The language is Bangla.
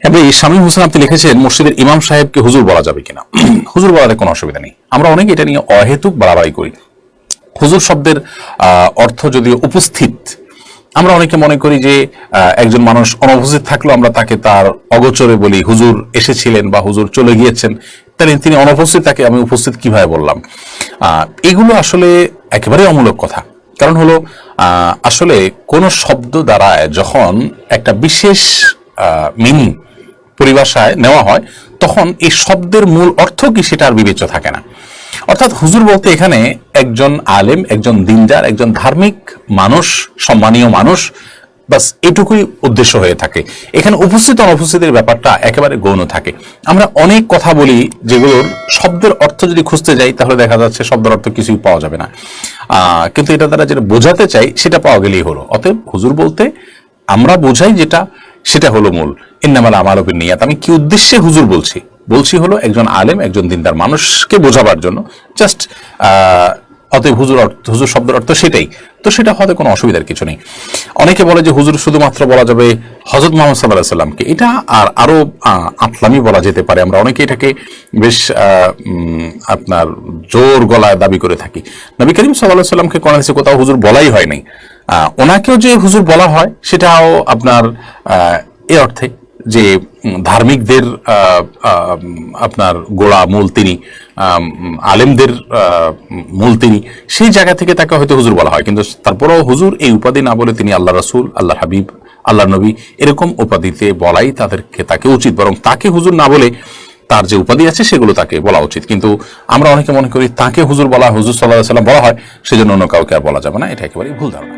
এবার শামীম হোসেন আপনি লিখেছেন মসজিদের ইমাম সাহেবকে হুজুর বলা যাবে কিনা। হুজুর বলাতে কোনো অসুবিধা নেই। আমরা অনেকে এটা নিয়ে অহেতুক বাড়াবাড়ি করি। হুজুর শব্দের অর্থ যদিও উপস্থিত, আমরা অনেকে মনে করি যে একজন মানুষ অনুপস্থিত থাকলেও আমরা তাকে তার অগোচরে বলি হুজুর এসেছিলেন বা হুজুর চলে গিয়েছেন, তাহলে তিনি অনুপস্থিত, তাকে আমি উপস্থিত কিভাবে বললাম। এগুলো আসলে একেবারে অমূলক কথা। কারণ হলো আসলে কোন শব্দ দ্বারা যখন একটা বিশেষ মিনিং পরিভাষায় নেওয়া হয়, তখন এই শব্দের মূল অর্থ কি সেটা আর বিবেচ্য থাকে না। অর্থাৎ হুজুর বলতে এখানে একজন আলেম, একজন দিনদার, একজন ধার্মিক মানুষ, সম্মানীয় মানুষ, বাস এটুকুই উদ্দেশ্য হয়ে থাকে। এখানে উপস্থিত অনুপস্থিতির ব্যাপারটা একেবারে গৌণ থাকে। আমরা অনেক কথা বলি যেগুলোর শব্দের অর্থ যদি খুঁজতে যাই তাহলে দেখা যাচ্ছে শব্দের অর্থ কিছুই পাওয়া যাবে না, কিন্তু এটা দ্বারা যেটা বোঝাতে চাই সেটা পাওয়া গেলেই হলো। অতএব হুজুর বলতে আমরা বোঝাই যেটা, সেটা হলো মূল। ইন্নামাল আমালু বিন্নিয়াত। আমি কি উদ্দেশ্যে হুজুর বলছি হলো একজন আলেম, একজন দিনদার মানুষকে বোঝাবার জন্য, জাস্ট। অতএব হুজুর শব্দের অর্থ সেটাই, তো সেটা হতে কোনো অসুবিধার কিছু নেই। অনেকে বলে যে হুজুর শুধুমাত্র বলা যাবে হযরত মুহাম্মদ সাল্লাল্লাহু আলাইহি সাল্লামকে, এটা আর আরো আতলামি বলা যেতে পারে। আমরা অনেকে এটাকে বেশ আপনার জোর গলায় দাবি করে থাকি। নবী করিম সাল্লাল্লাহু আলাইহি সাল্লামকে কোরআন হাদিসে কোথাও হুজুর বলাই হয় নাই। ওনাকেও যে হুজুর বলা হয় সেটাও আপনার এই অর্থে যে ধার্মিকদের আপনার গোড়া মূল তিনি, আলেমদের মূল তিনি, সেই জায়গা থেকে তাকে হয়তো হুজুর বলা হয়। কিন্তু তারপরেও হুজুর এই উপাধি না বলে তিনি আল্লাহ রাসূল, আল্লাহর হাবিব, আল্লাহর নবী এরকম উপাধিতে বলাই তাকে উচিত। বরং তাকে হুজুর না বলে তার যে উপাধি আছে সেগুলো তাকে বলা উচিত। কিন্তু আমরা অনেকে মনে করি তাকে হুজুর বলা, হুজুর সাল্লাল্লাহু আলাইহি ওয়াসাল্লাম বলা হয়, সেজন্য অন্য কাউকে আর বলা যাবে না। এটা একেবারেই ভুল ধারণা।